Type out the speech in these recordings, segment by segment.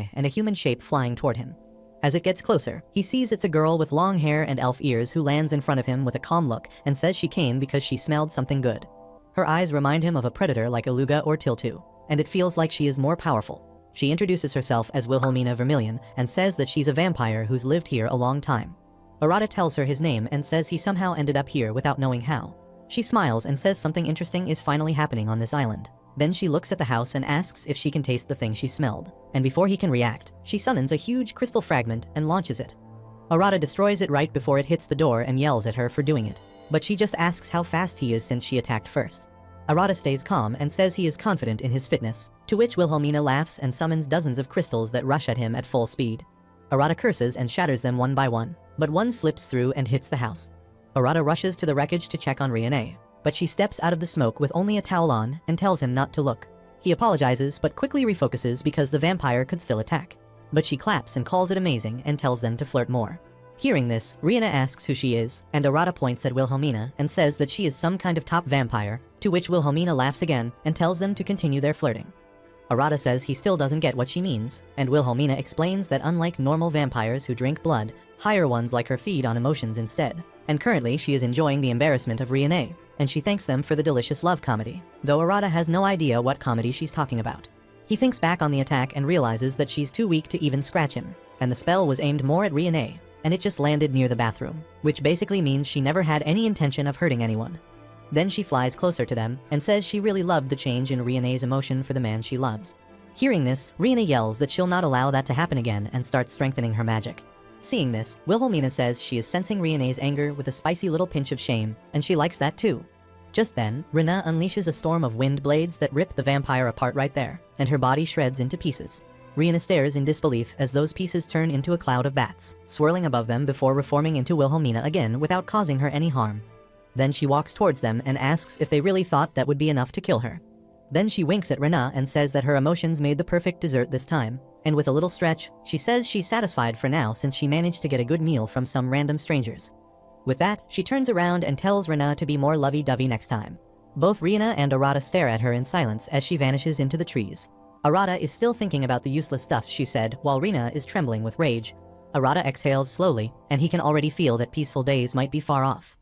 sky and a human shape flying toward him. As it gets closer, he sees it's a girl with long hair and elf ears who lands in front of him with a calm look and says she came because she smelled something good. Her eyes remind him of a predator like Aluga or Tiltu, and it feels like she is more powerful. She introduces herself as Wilhelmina Vermilion and says that she's a vampire who's lived here a long time. Arata tells her his name and says he somehow ended up here without knowing how. She smiles and says something interesting is finally happening on this island. Then she looks at the house and asks if she can taste the thing she smelled. And before he can react, she summons a huge crystal fragment and launches it. Arata destroys it right before it hits the door and yells at her for doing it. But she just asks how fast he is since she attacked first. Arata stays calm and says he is confident in his fitness, to which Wilhelmina laughs and summons dozens of crystals that rush at him at full speed. Arata curses and shatters them one by one, but one slips through and hits the house. Arata rushes to the wreckage to check on Riene, but she steps out of the smoke with only a towel on and tells him not to look. He apologizes but quickly refocuses because the vampire could still attack. But she claps and calls it amazing and tells them to flirt more. Hearing this, Riene asks who she is, and Arata points at Wilhelmina and says that she is some kind of top vampire, to which Wilhelmina laughs again and tells them to continue their flirting. Arata says he still doesn't get what she means, and Wilhelmina explains that unlike normal vampires who drink blood, higher ones like her feed on emotions instead. And currently she is enjoying the embarrassment of Riene, and she thanks them for the delicious love comedy, though Arata has no idea what comedy she's talking about. He thinks back on the attack and realizes that she's too weak to even scratch him, and the spell was aimed more at Riene, and it just landed near the bathroom, which basically means she never had any intention of hurting anyone. Then she flies closer to them and says she really loved the change in Riene's emotion for the man she loves. Hearing this, Riene yells that she'll not allow that to happen again and starts strengthening her magic. Seeing this, Wilhelmina says she is sensing Riene's anger with a spicy little pinch of shame, and she likes that too. Just then, Rena unleashes a storm of wind blades that rip the vampire apart right there, and her body shreds into pieces. Riene stares in disbelief as those pieces turn into a cloud of bats, swirling above them before reforming into Wilhelmina again without causing her any harm. Then she walks towards them and asks if they really thought that would be enough to kill her. Then she winks at Rena and says that her emotions made the perfect dessert this time, and with a little stretch, she says she's satisfied for now since she managed to get a good meal from some random strangers. With that, she turns around and tells Rena to be more lovey-dovey next time. Both Riene and Arata stare at her in silence as she vanishes into the trees. Arata is still thinking about the useless stuff she said while Rena is trembling with rage. Arata exhales slowly, and he can already feel that peaceful days might be far off.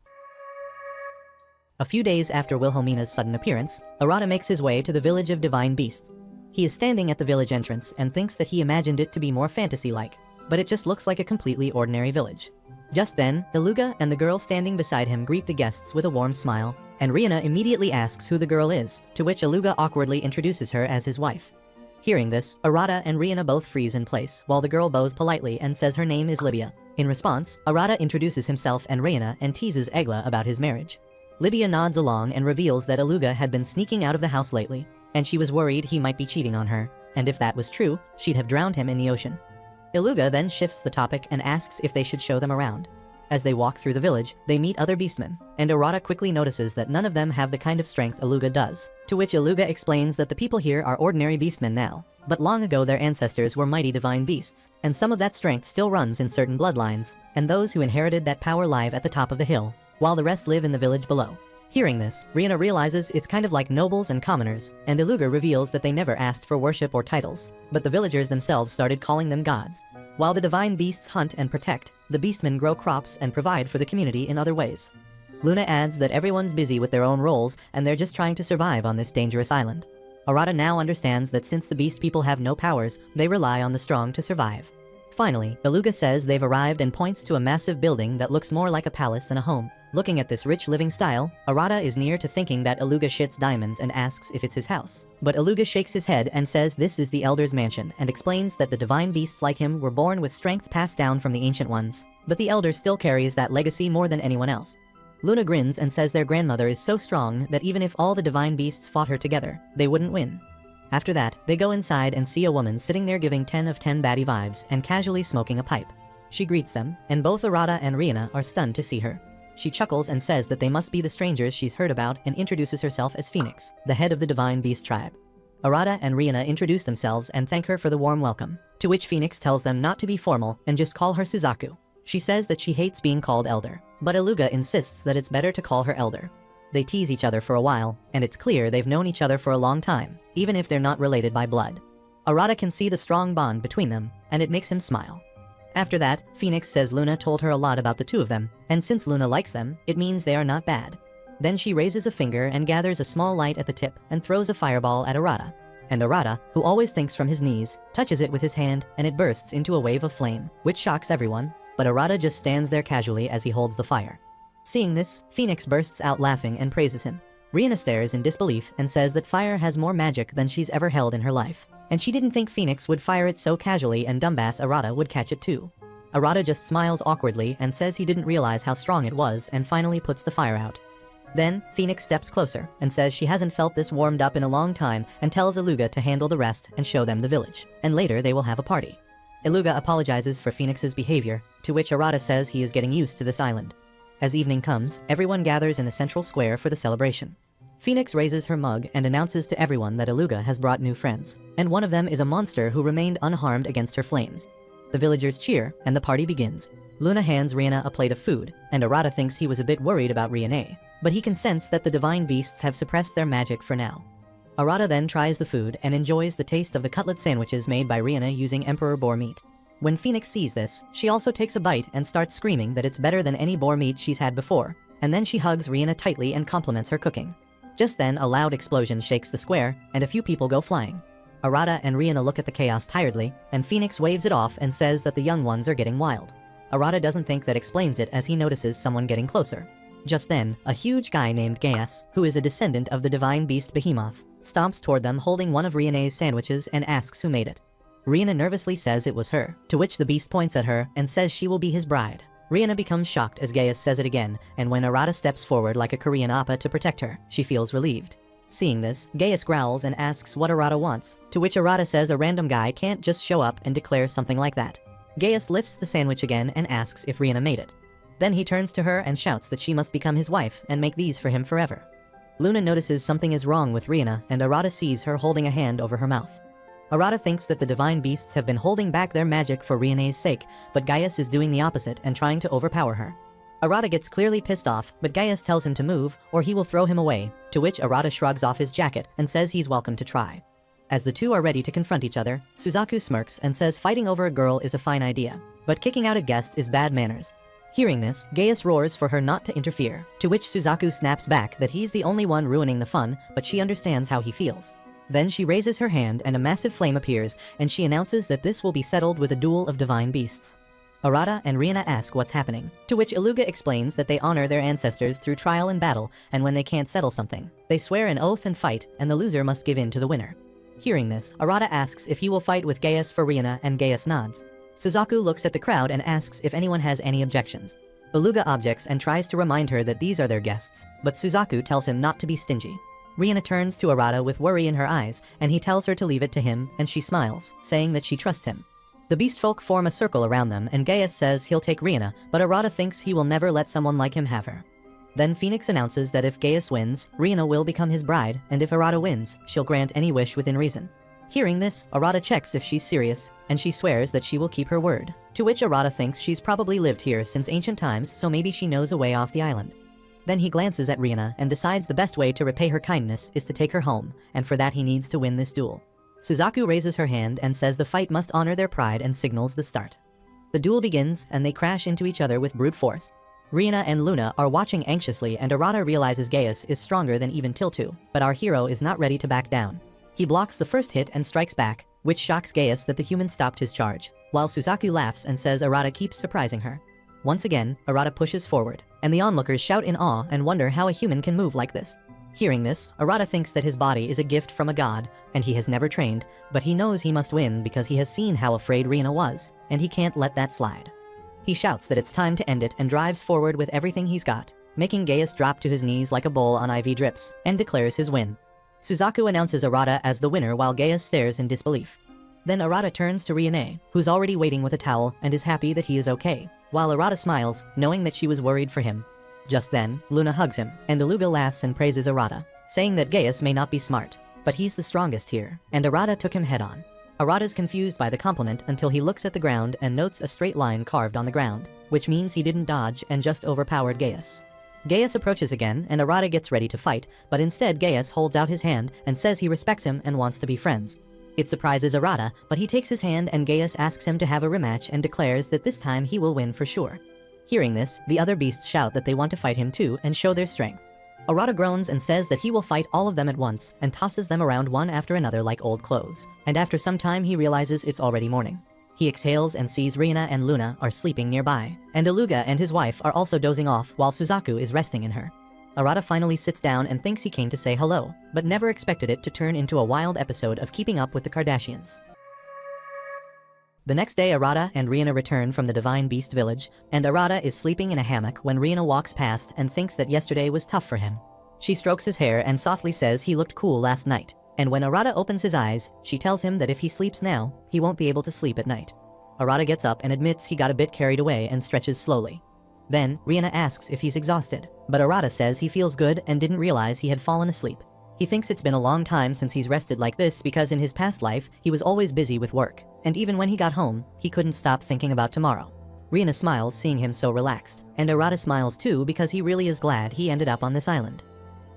A few days after Wilhelmina's sudden appearance, Arata makes his way to the village of divine beasts. He is standing at the village entrance and thinks that he imagined it to be more fantasy-like, but it just looks like a completely ordinary village. Just then, Iluga and the girl standing beside him greet the guests with a warm smile, and Riene immediately asks who the girl is, to which Iluga awkwardly introduces her as his wife. Hearing this, Arata and Riene both freeze in place, while the girl bows politely and says her name is Libya. In response, Arata introduces himself and Riene and teases Egla about his marriage. Libya nods along and reveals that Iluga had been sneaking out of the house lately, and she was worried he might be cheating on her, and if that was true, she'd have drowned him in the ocean. Iluga then shifts the topic and asks if they should show them around. As they walk through the village, they meet other beastmen, and Arata quickly notices that none of them have the kind of strength Iluga does, to which Iluga explains that the people here are ordinary beastmen now, but long ago their ancestors were mighty divine beasts, and some of that strength still runs in certain bloodlines, and those who inherited that power live at the top of the hill, while the rest live in the village below. Hearing this, Riene realizes it's kind of like nobles and commoners, and Iluga reveals that they never asked for worship or titles, but the villagers themselves started calling them gods. While the divine beasts hunt and protect, the beastmen grow crops and provide for the community in other ways. Luna adds that everyone's busy with their own roles and they're just trying to survive on this dangerous island. Arata now understands that since the beast people have no powers, they rely on the strong to survive. Finally, Iluga says they've arrived and points to a massive building that looks more like a palace than a home. Looking at this rich living style, Arata is near to thinking that Iluga shits diamonds and asks if it's his house. But Iluga shakes his head and says this is the Elder's mansion and explains that the divine beasts like him were born with strength passed down from the ancient ones, but the Elder still carries that legacy more than anyone else. Luna grins and says their grandmother is so strong that even if all the divine beasts fought her together, they wouldn't win. After that, they go inside and see a woman sitting there giving 10 of 10 baddie vibes and casually smoking a pipe. She greets them, and both Arata and Riene are stunned to see her. She chuckles and says that they must be the strangers she's heard about and introduces herself as Phoenix, the head of the divine beast tribe. Arata and Riene introduce themselves and thank her for the warm welcome, to which Phoenix tells them not to be formal and just call her Suzaku. She says that she hates being called Elder, but Iluga insists that it's better to call her Elder. They tease each other for a while, and it's clear they've known each other for a long time, even if they're not related by blood. Arata can see the strong bond between them, and it makes him smile. After that, Phoenix says Luna told her a lot about the two of them, and since Luna likes them, it means they are not bad. Then she raises a finger and gathers a small light at the tip and throws a fireball at Arata. And Arata, who always thinks from his knees, touches it with his hand and it bursts into a wave of flame, which shocks everyone, but Arata just stands there casually as he holds the fire. Seeing this, Phoenix bursts out laughing and praises him. Rihanna stares in disbelief and says that fire has more magic than she's ever held in her life, and she didn't think Phoenix would fire it so casually and dumbass Arata would catch it too. Arata just smiles awkwardly and says he didn't realize how strong it was and finally puts the fire out. Then, Phoenix steps closer and says she hasn't felt this warmed up in a long time and tells Iluga to handle the rest and show them the village, and later they will have a party. Iluga apologizes for Phoenix's behavior, to which Arata says he is getting used to this island. As evening comes, everyone gathers in the central square for the celebration. Phoenix raises her mug and announces to everyone that Iluga has brought new friends, and one of them is a monster who remained unharmed against her flames. The villagers cheer, and the party begins. Luna hands Rihanna a plate of food, and Arata thinks he was a bit worried about Rihanna, but he can sense that the divine beasts have suppressed their magic for now. Arata then tries the food and enjoys the taste of the cutlet sandwiches made by Rihanna using emperor boar meat. When Phoenix sees this, she also takes a bite and starts screaming that it's better than any boar meat she's had before, and then she hugs Rihanna tightly and compliments her cooking. Just then, a loud explosion shakes the square, and a few people go flying. Arata and Rihanna look at the chaos tiredly, and Phoenix waves it off and says that the young ones are getting wild. Arata doesn't think that explains it as he notices someone getting closer. Just then, a huge guy named Gaius, who is a descendant of the divine beast Behemoth, stomps toward them holding one of Rihanna's sandwiches and asks who made it. Rihanna nervously says it was her, to which the beast points at her and says she will be his bride. Rihanna becomes shocked as Gaius says it again, and when Arata steps forward like a Korean appa to protect her, she feels relieved. Seeing this, Gaius growls and asks what Arata wants, to which Arata says a random guy can't just show up and declare something like that. Gaius lifts the sandwich again and asks if Rihanna made it. Then he turns to her and shouts that she must become his wife and make these for him forever. Luna notices something is wrong with Rihanna, and Arata sees her holding a hand over her mouth. Arata thinks that the divine beasts have been holding back their magic for Rihanna's sake, but Gaius is doing the opposite and trying to overpower her. Arata gets clearly pissed off, but Gaius tells him to move or he will throw him away, to which Arata shrugs off his jacket and says he's welcome to try. As the two are ready to confront each other, Suzaku smirks and says fighting over a girl is a fine idea, but kicking out a guest is bad manners. Hearing this, Gaius roars for her not to interfere, to which Suzaku snaps back that he's the only one ruining the fun, but she understands how he feels. Then she raises her hand and a massive flame appears, and she announces that this will be settled with a duel of divine beasts. Arata and Rihanna ask what's happening, to which Iluga explains that they honor their ancestors through trial and battle, and when they can't settle something, they swear an oath and fight, and the loser must give in to the winner. Hearing this, Arata asks if he will fight with Gaius for Rihanna, and Gaius nods. Suzaku looks at the crowd and asks if anyone has any objections. Iluga objects and tries to remind her that these are their guests, but Suzaku tells him not to be stingy. Rihanna turns to Arata with worry in her eyes, and he tells her to leave it to him, and she smiles, saying that she trusts him. The beast folk form a circle around them, and Gaius says he'll take Rihanna, but Arata thinks he will never let someone like him have her. Then Phoenix announces that if Gaius wins, Rihanna will become his bride, and if Arata wins, she'll grant any wish within reason. Hearing this, Arata checks if she's serious, and she swears that she will keep her word, to which Arata thinks she's probably lived here since ancient times, so maybe she knows a way off the island. Then he glances at Rihanna and decides the best way to repay her kindness is to take her home, and for that he needs to win this duel. Suzaku raises her hand and says the fight must honor their pride and signals the start. The duel begins, and they crash into each other with brute force. Rihanna and Luna are watching anxiously, and Arata realizes Gaius is stronger than even Tiltu, but our hero is not ready to back down. He blocks the first hit and strikes back, which shocks Gaius that the human stopped his charge, while Suzaku laughs and says Arata keeps surprising her. Once again, Arata pushes forward, and the onlookers shout in awe and wonder how a human can move like this. Hearing this, Arata thinks that his body is a gift from a god, and he has never trained, but he knows he must win because he has seen how afraid Rihanna was, and he can't let that slide. He shouts that it's time to end it and drives forward with everything he's got, making Gaius drop to his knees like a bull on IV drips, and declares his win. Suzaku announces Arata as the winner while Gaius stares in disbelief. Then Arata turns to Rihanna, who's already waiting with a towel and is happy that he is okay, while Arata smiles, knowing that she was worried for him. Just then, Luna hugs him, and Iluga laughs and praises Arata, saying that Gaius may not be smart, but he's the strongest here, and Arata took him head on. Arata's confused by the compliment until he looks at the ground and notes a straight line carved on the ground, which means he didn't dodge and just overpowered Gaius. Gaius approaches again, and Arata gets ready to fight, but instead Gaius holds out his hand and says he respects him and wants to be friends. It surprises Arata, but he takes his hand and Gaius asks him to have a rematch and declares that this time he will win for sure. Hearing this, the other beasts shout that they want to fight him too and show their strength. Arata groans and says that he will fight all of them at once and tosses them around one after another like old clothes, and after some time he realizes it's already morning. He exhales and sees Rina and Luna are sleeping nearby, and Iluga and his wife are also dozing off while Suzaku is resting in her. Arata finally sits down and thinks he came to say hello, but never expected it to turn into a wild episode of Keeping Up with the Kardashians. The next day, Arata and Rina return from the Divine Beast village, and Arata is sleeping in a hammock when Rina walks past and thinks that yesterday was tough for him. She strokes his hair and softly says he looked cool last night, and when Arata opens his eyes, she tells him that if he sleeps now, he won't be able to sleep at night. Arata gets up and admits he got a bit carried away and stretches slowly. Then, Rina asks if he's exhausted, but Arata says he feels good and didn't realize he had fallen asleep. He thinks it's been a long time since he's rested like this because in his past life, he was always busy with work, and even when he got home, he couldn't stop thinking about tomorrow. Rina smiles seeing him so relaxed, and Arata smiles too because he really is glad he ended up on this island.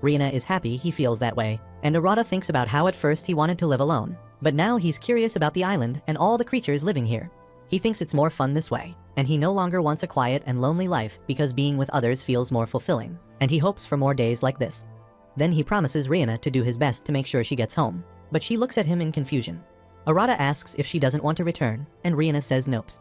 Rina is happy he feels that way, and Arata thinks about how at first he wanted to live alone, but now he's curious about the island and all the creatures living here. He thinks it's more fun this way, and he no longer wants a quiet and lonely life because being with others feels more fulfilling, and he hopes for more days like this. Then he promises Rina to do his best to make sure she gets home, but she looks at him in confusion. Arata asks if she doesn't want to return, and Rina says nope.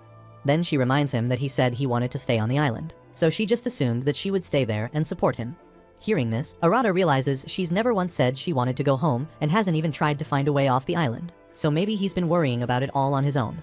Then she reminds him that he said he wanted to stay on the island, so she just assumed that she would stay there and support him. Hearing this, Arata realizes she's never once said she wanted to go home and hasn't even tried to find a way off the island, so maybe he's been worrying about it all on his own.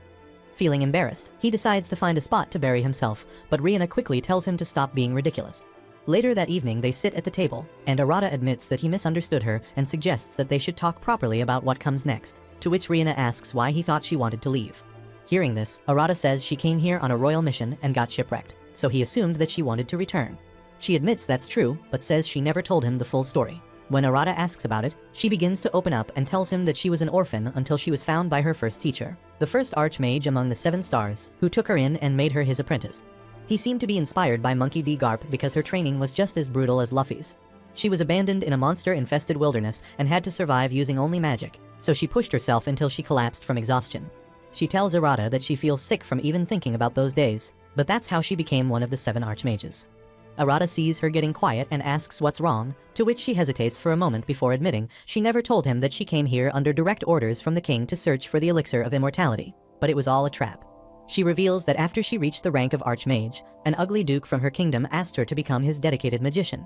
Feeling embarrassed, he decides to find a spot to bury himself, but Rina quickly tells him to stop being ridiculous. Later that evening, they sit at the table, and Arata admits that he misunderstood her and suggests that they should talk properly about what comes next, to which Rina asks why he thought she wanted to leave. Hearing this, Arata says she came here on a royal mission and got shipwrecked, so he assumed that she wanted to return. She admits that's true, but says she never told him the full story. When Arata asks about it, she begins to open up and tells him that she was an orphan until she was found by her first teacher, the first archmage among the 7 stars, who took her in and made her his apprentice. He seemed to be inspired by Monkey D. Garp because her training was just as brutal as Luffy's. She was abandoned in a monster-infested wilderness and had to survive using only magic, so she pushed herself until she collapsed from exhaustion. She tells Arata that she feels sick from even thinking about those days, but that's how she became one of the 7 archmages. Arata sees her getting quiet and asks what's wrong, to which she hesitates for a moment before admitting she never told him that she came here under direct orders from the king to search for the elixir of immortality, but it was all a trap. She reveals that after she reached the rank of archmage, an ugly duke from her kingdom asked her to become his dedicated magician.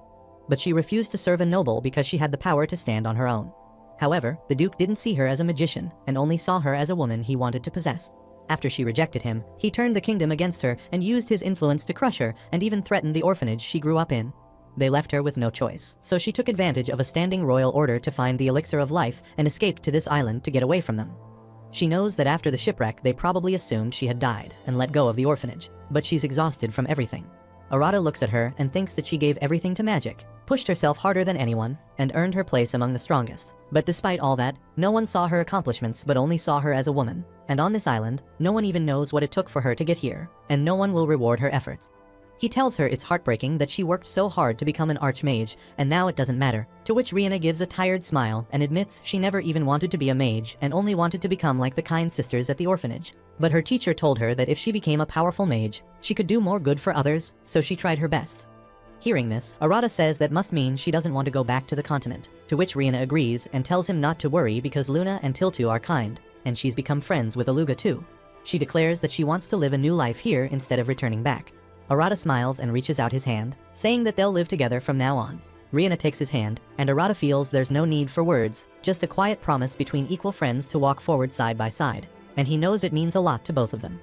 But she refused to serve a noble because she had the power to stand on her own. However, the duke didn't see her as a magician and only saw her as a woman he wanted to possess. After she rejected him, he turned the kingdom against her and used his influence to crush her and even threatened the orphanage she grew up in. They left her with no choice, so she took advantage of a standing royal order to find the elixir of life and escaped to this island to get away from them. She knows that after the shipwreck they probably assumed she had died and let go of the orphanage, but she's exhausted from everything. Arata looks at her and thinks that she gave everything to magic, pushed herself harder than anyone, and earned her place among the strongest. But despite all that, no one saw her accomplishments but only saw her as a woman. And on this island, no one even knows what it took for her to get here, and no one will reward her efforts. He tells her it's heartbreaking that she worked so hard to become an archmage, and now it doesn't matter, to which Rina gives a tired smile and admits she never even wanted to be a mage and only wanted to become like the kind sisters at the orphanage. But her teacher told her that if she became a powerful mage, she could do more good for others, so she tried her best. Hearing this, Arata says that must mean she doesn't want to go back to the continent, to which Rina agrees and tells him not to worry because Luna and Tiltu are kind, and she's become friends with Aluga too. She declares that she wants to live a new life here instead of returning back. Arata smiles and reaches out his hand, saying that they'll live together from now on. Rina takes his hand, and Arata feels there's no need for words, just a quiet promise between equal friends to walk forward side by side, and he knows it means a lot to both of them.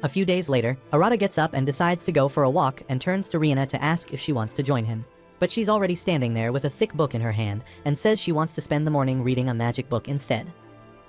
A few days later, Arata gets up and decides to go for a walk and turns to Rina to ask if she wants to join him. But she's already standing there with a thick book in her hand and says she wants to spend the morning reading a magic book instead.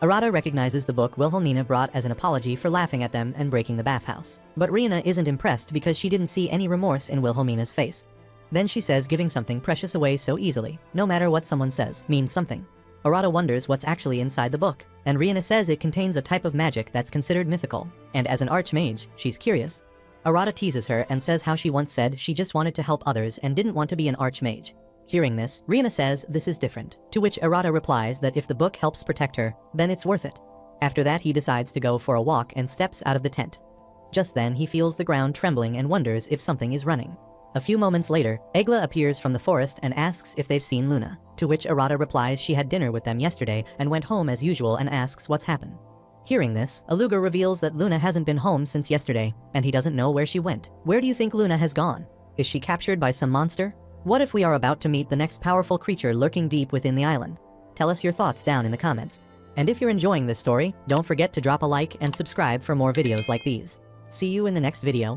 Arata recognizes the book Wilhelmina brought as an apology for laughing at them and breaking the bathhouse. But Rina isn't impressed because she didn't see any remorse in Wilhelmina's face. Then she says giving something precious away so easily, no matter what someone says, means something. Arata wonders what's actually inside the book, and Rina says it contains a type of magic that's considered mythical, and as an archmage, she's curious. Arata teases her and says how she once said she just wanted to help others and didn't want to be an archmage. Hearing this, Rina says this is different, to which Arata replies that if the book helps protect her, then it's worth it. After that, he decides to go for a walk and steps out of the tent. Just then, he feels the ground trembling and wonders if something is running. A few moments later, Egla appears from the forest and asks if they've seen Luna, to which Arata replies she had dinner with them yesterday and went home as usual and asks what's happened. Hearing this, Aluga reveals that Luna hasn't been home since yesterday, and he doesn't know where she went. Where do you think Luna has gone? Is she captured by some monster? What if we are about to meet the next powerful creature lurking deep within the island? Tell us your thoughts down in the comments. And if you're enjoying this story, don't forget to drop a like and subscribe for more videos like these. See you in the next video.